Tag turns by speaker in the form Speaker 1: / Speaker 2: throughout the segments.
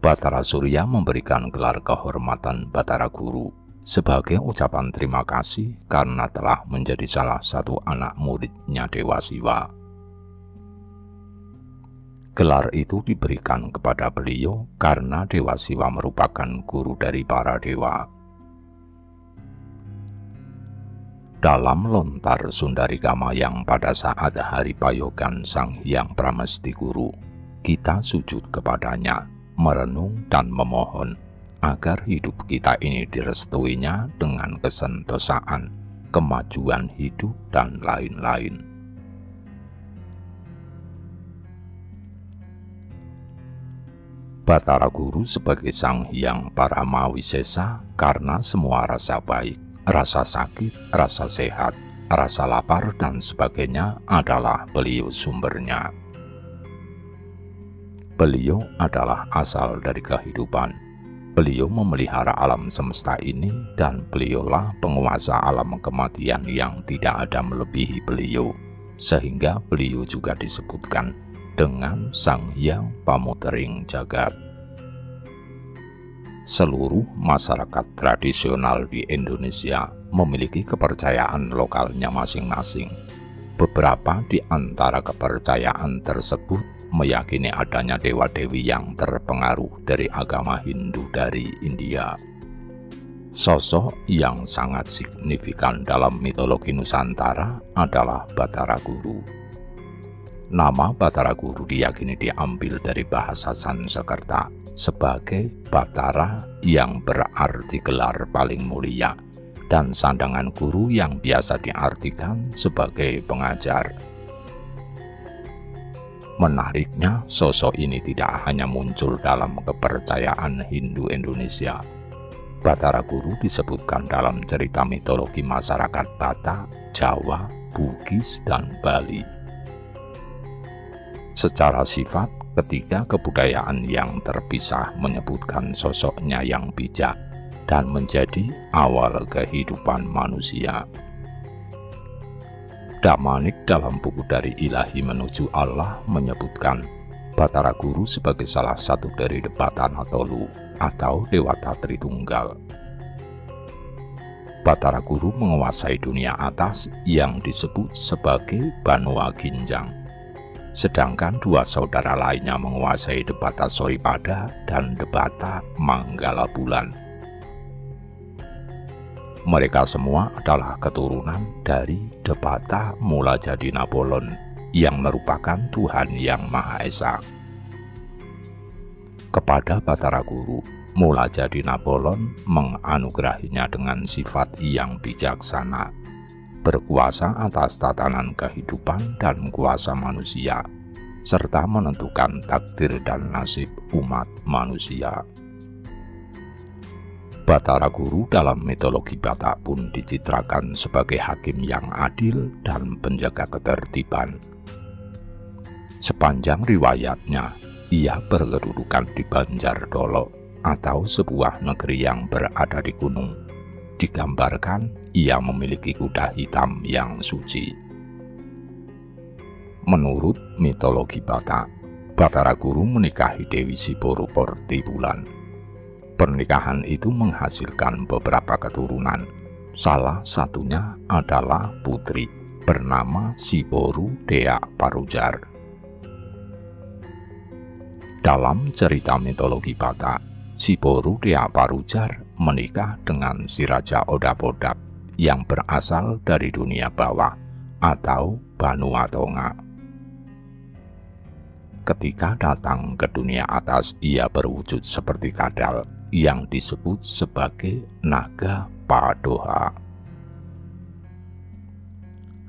Speaker 1: Batara Surya memberikan gelar kehormatan Batara Guru sebagai ucapan terima kasih karena telah menjadi salah satu anak muridnya Dewa Siwa. Gelar itu diberikan kepada beliau karena Dewa Siwa merupakan guru dari para dewa. Dalam lontar Sundarikama yang pada saat hari payogan Sang Hyang Pramesti Guru, kita sujud kepadanya, merenung dan memohon agar hidup kita ini direstuinya dengan kesentosaan, kemajuan hidup, dan lain-lain. Batara Guru sebagai Sang Hyang Paramawisesa karena semua rasa baik, rasa sakit, rasa sehat, rasa lapar, dan sebagainya adalah beliau sumbernya. Beliau adalah asal dari kehidupan. Beliau memelihara alam semesta ini dan beliaulah penguasa alam kematian yang tidak ada melebihi beliau, sehingga beliau juga disebutkan dengan Sang Hyang Pamutering Jagat. Seluruh masyarakat tradisional di Indonesia memiliki kepercayaan lokalnya masing-masing. Beberapa di antara kepercayaan tersebut meyakini adanya dewa-dewi yang terpengaruh dari agama Hindu dari India. Sosok yang sangat signifikan dalam mitologi Nusantara adalah Batara Guru. Nama Batara Guru diyakini diambil dari bahasa Sanskerta sebagai Batara yang berarti gelar paling mulia, dan sandangan guru yang biasa diartikan sebagai pengajar. Menariknya, sosok ini tidak hanya muncul dalam kepercayaan Hindu Indonesia. Batara Guru disebutkan dalam cerita mitologi masyarakat Batak, Jawa, Bugis, dan Bali. Secara sifat, ketiga kebudayaan yang terpisah menyebutkan sosoknya yang bijak dan menjadi awal kehidupan manusia. Damanik dalam buku Dari Ilahi Menuju Allah menyebutkan Batara Guru sebagai salah satu dari Debatana Tolu atau Dewata Tritunggal. Batara Guru menguasai dunia atas yang disebut sebagai Banua Ginjang, sedangkan dua saudara lainnya menguasai Debata Soripada dan Debata Manggala Bulan. Mereka semua adalah keturunan dari Debata Mulajadi Nabolon yang merupakan Tuhan Yang Maha Esa. Kepada Batara Guru, Mulajadi Nabolon menganugerahinya dengan sifat yang bijaksana, berkuasa atas tatanan kehidupan dan kuasa manusia, serta menentukan takdir dan nasib umat manusia. Batara Guru dalam mitologi Batak pun dicitrakan sebagai hakim yang adil dan penjaga ketertiban. Sepanjang riwayatnya, ia berkedudukan di Banjardolo atau sebuah negeri yang berada di gunung. Digambarkan ia memiliki kuda hitam yang suci. Menurut mitologi Batak, Batara Guru menikahi Dewi Siboro Porti Bulan. Pernikahan itu menghasilkan beberapa keturunan. Salah satunya adalah putri bernama Siboro Deak Parujar. Dalam cerita mitologi Batak, Siboro Deak Parujar menikah dengan si Raja Odap-Odap yang berasal dari dunia bawah atau Banua Tonga. Ketika datang ke dunia atas, ia berwujud seperti kadal yang disebut sebagai Naga Padoha.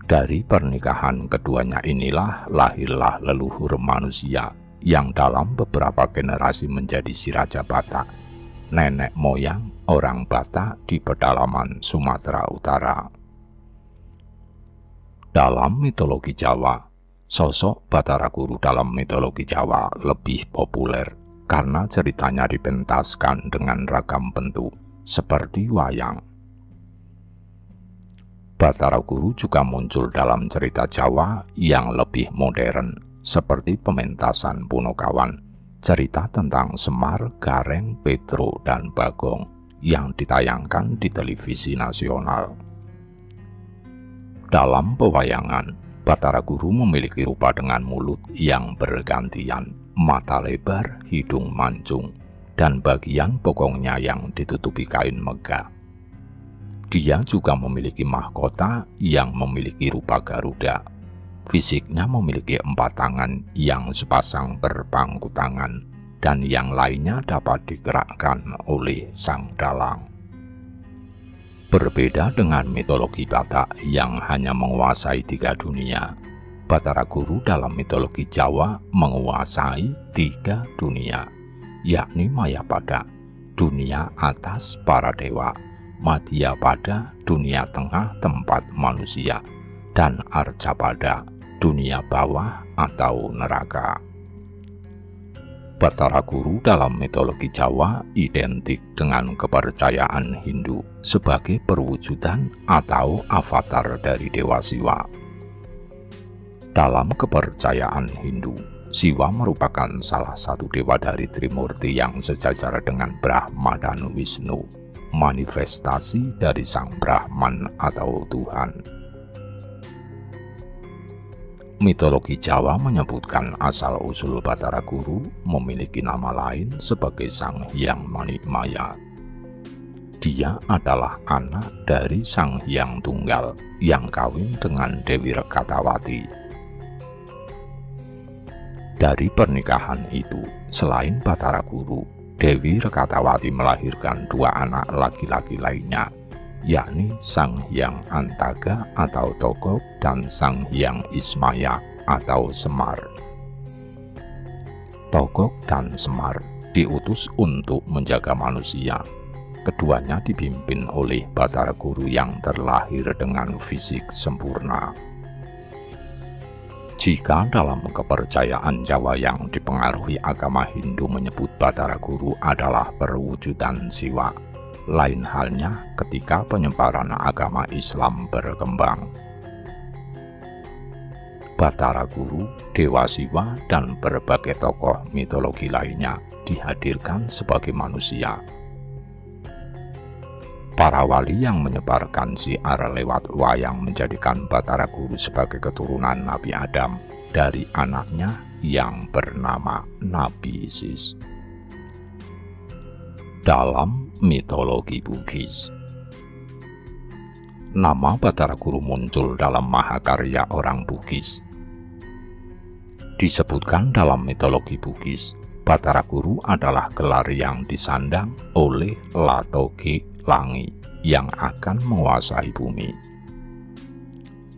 Speaker 1: Dari pernikahan keduanya inilah lahirlah leluhur manusia yang dalam beberapa generasi menjadi si Raja Batak, nenek moyang orang Batak di pedalaman Sumatera Utara. Dalam mitologi Jawa, sosok Batara Guru dalam mitologi Jawa lebih populer karena ceritanya dipentaskan dengan ragam bentuk, seperti wayang. Batara Guru juga muncul dalam cerita Jawa yang lebih modern, seperti pementasan Punokawan, cerita tentang Semar, Gareng, Petro, dan Bagong yang ditayangkan di televisi nasional. Dalam pewayangan, Bathara Guru memiliki rupa dengan mulut yang bergantian, mata lebar, hidung mancung, dan bagian bokongnya yang ditutupi kain megah. Dia juga memiliki mahkota yang memiliki rupa Garuda. Fisiknya memiliki 4 tangan yang sepasang berpangku tangan, dan yang lainnya dapat digerakkan oleh sang dalang. Berbeda dengan mitologi Batak yang hanya menguasai 3 dunia, Bathara Guru dalam mitologi Jawa menguasai 3 dunia, yakni Mayapada, dunia atas para dewa, Madhyapada, dunia tengah tempat manusia, dan Arcapada, dunia bawah atau neraka. Bathara Guru dalam mitologi Jawa identik dengan kepercayaan Hindu sebagai perwujudan atau avatar dari Dewa Siwa. Dalam kepercayaan Hindu, Siwa merupakan salah satu dewa dari Trimurti yang sejajar dengan Brahma dan Wisnu, manifestasi dari Sang Brahman atau Tuhan. Mitologi Jawa menyebutkan asal-usul Bathara Guru memiliki nama lain sebagai Sang Hyang Manikmaya. Dia adalah anak dari Sang Hyang Tunggal yang kawin dengan Dewi Rekatawati. Dari pernikahan itu, selain Bathara Guru, Dewi Rekatawati melahirkan 2 anak laki-laki lainnya, yakni Sang Hyang Antaga atau Togog dan Sang Hyang Ismaya atau Semar. Togog dan Semar diutus untuk menjaga manusia. Keduanya dipimpin oleh Bathara Guru yang terlahir dengan fisik sempurna. Jika dalam kepercayaan Jawa yang dipengaruhi agama Hindu menyebut Bathara Guru adalah perwujudan Siwa, lain halnya ketika penyebaran agama Islam berkembang. Bathara Guru, Dewa Siwa, dan berbagai tokoh mitologi lainnya dihadirkan sebagai manusia. Para wali yang menyebarkan syiar lewat wayang menjadikan Bathara Guru sebagai keturunan Nabi Adam dari anaknya yang bernama Nabi Isis. Dalam mitologi Bugis, nama Bathara Guru muncul dalam mahakarya orang Bugis. Disebutkan dalam mitologi Bugis, Bathara Guru adalah gelar yang disandang oleh Latoge Langi yang akan menguasai bumi.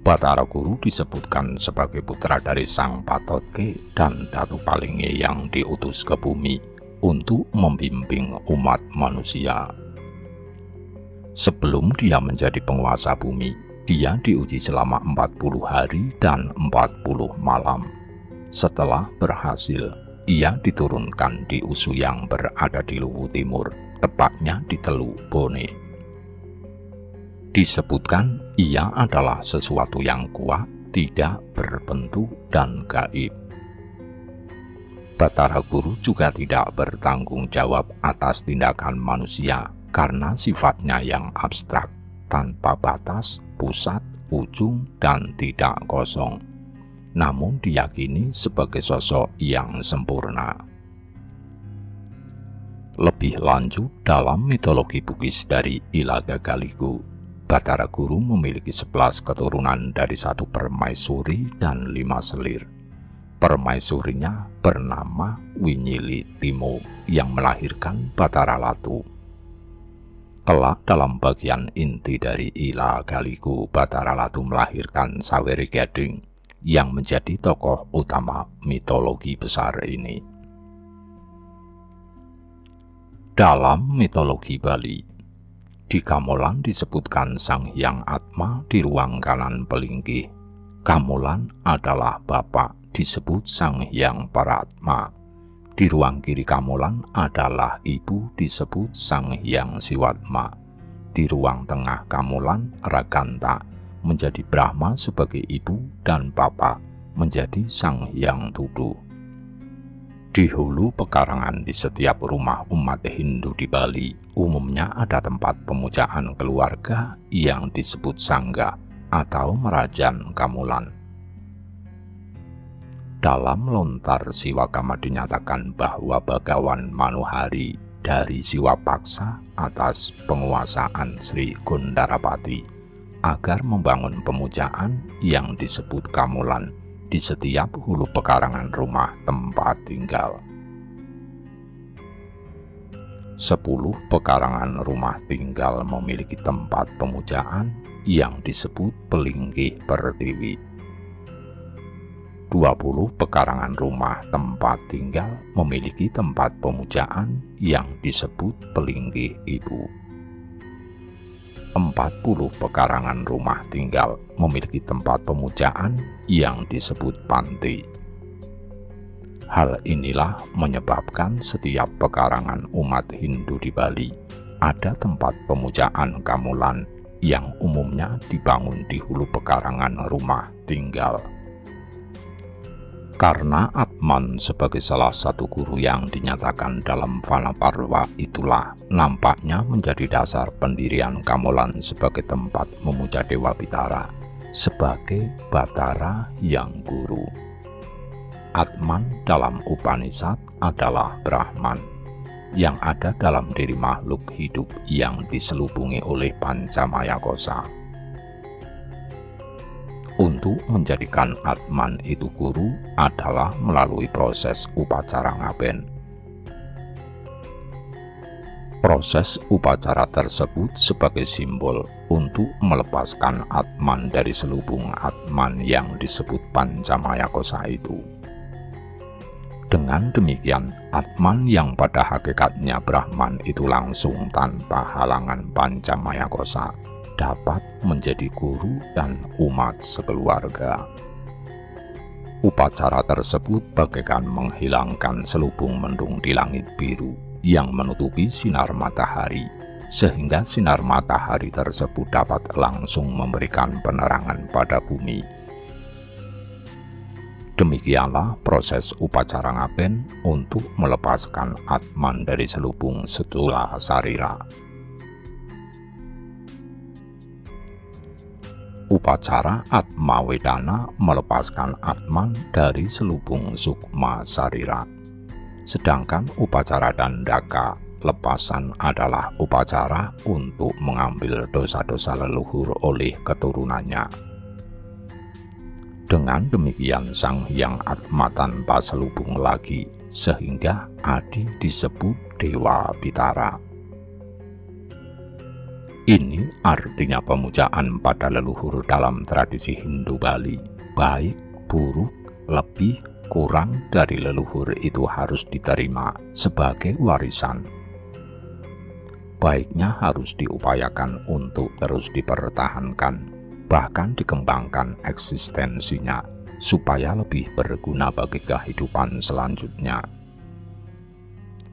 Speaker 1: Bathara Guru disebutkan sebagai putra dari Sang Patotke dan Datu Palinge yang diutus ke bumi untuk membimbing umat manusia. Sebelum dia menjadi penguasa bumi, dia diuji selama 40 hari dan 40 malam. Setelah berhasil, ia diturunkan di Usu yang berada di Luwu Timur, tepatnya di Teluk Bone. Disebutkan ia adalah sesuatu yang kuat, tidak berbentuk, dan gaib. Bathara Guru juga tidak bertanggung jawab atas tindakan manusia karena sifatnya yang abstrak, tanpa batas, pusat, ujung, dan tidak kosong. Namun diyakini sebagai sosok yang sempurna. Lebih lanjut, dalam mitologi Bugis dari Ilaga Galigo, Bathara Guru memiliki 11 keturunan dari 1 permaisuri dan 5 selir. Permaisurinya bernama Winyili Timo yang melahirkan Bathara Latu. Kelak dalam bagian inti dari Ila Galigo, Bathara Latu melahirkan Saweri Gading yang menjadi tokoh utama mitologi besar ini. Dalam mitologi Bali, di Kamolan disebutkan Sang Hyang Atma di ruang kanan pelingkih. Kamolan adalah bapak, disebut Sang Hyang Paratma. Di ruang kiri Kamolan adalah ibu, disebut Sang Hyang Siwatma. Di ruang tengah Kamolan, Raganta menjadi Brahma sebagai ibu dan papa menjadi Sang Hyang Tudu. Di hulu pekarangan di setiap rumah umat Hindu di Bali, umumnya ada tempat pemujaan keluarga yang disebut sangga atau merajan gamulan. Dalam lontar Siwakama dinyatakan bahwa Bagawan Manuhari dari Siwa Paksa atas penguasaan Sri Gondarapati agar membangun pemujaan yang disebut gamulan di setiap hulu pekarangan rumah tempat tinggal. 10 pekarangan rumah tinggal memiliki tempat pemujaan yang disebut Pelinggih Pertiwi. 20 pekarangan rumah tempat tinggal memiliki tempat pemujaan yang disebut Pelinggih Ibu. 40 pekarangan rumah tinggal memiliki tempat pemujaan yang disebut panti. Hal inilah menyebabkan setiap pekarangan umat Hindu di Bali ada tempat pemujaan gamulan yang umumnya dibangun di hulu pekarangan rumah tinggal. Karena Atman sebagai salah satu guru yang dinyatakan dalam Vanaparva itulah nampaknya menjadi dasar pendirian gamulan sebagai tempat memuja Dewa Pitara sebagai Batara yang guru. Atman dalam Upanishad adalah Brahman yang ada dalam diri makhluk hidup yang diselubungi oleh Pancamaya Kosa. Untuk menjadikan Atman itu guru adalah melalui proses upacara ngaben. Proses upacara tersebut sebagai simbol untuk melepaskan Atman dari selubung Atman yang disebut Pancamaya Kosa itu. Dengan demikian, Atman yang pada hakikatnya Brahman itu langsung tanpa halangan Pancamaya Kosa dapat menjadi guru dan umat sekeluarga. Upacara tersebut bagaikan menghilangkan selubung mendung di langit biru yang menutupi sinar matahari, sehingga sinar matahari tersebut dapat langsung memberikan penerangan pada bumi. Demikianlah proses upacara ngaben untuk melepaskan Atman dari selubung setula sarira. Upacara Atma Wedana melepaskan Atman dari selubung sukma sarira. Sedangkan upacara Dandaka lepasan adalah upacara untuk mengambil dosa-dosa leluhur oleh keturunannya. Dengan demikian Sang Hyang Atma tanpa selubung lagi, sehingga Adi disebut Dewa Pitara. Ini artinya pemujaan pada leluhur dalam tradisi Hindu Bali. Baik, buruk, lebih, kurang dari leluhur itu harus diterima sebagai warisan. Baiknya harus diupayakan untuk terus dipertahankan, bahkan dikembangkan eksistensinya, supaya lebih berguna bagi kehidupan selanjutnya.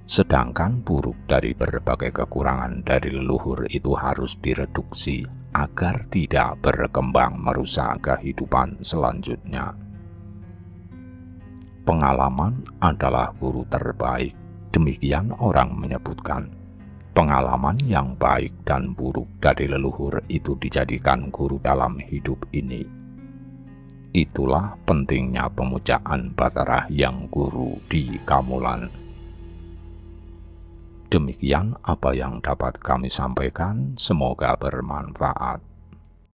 Speaker 1: Sedangkan buruk dari berbagai kekurangan dari leluhur itu harus direduksi agar tidak berkembang merusak kehidupan selanjutnya. Pengalaman adalah guru terbaik, demikian orang menyebutkan. Pengalaman yang baik dan buruk dari leluhur itu dijadikan guru dalam hidup ini. Itulah pentingnya pemujaan Batara yang guru di gamulan. Demikian apa yang dapat kami sampaikan, semoga bermanfaat.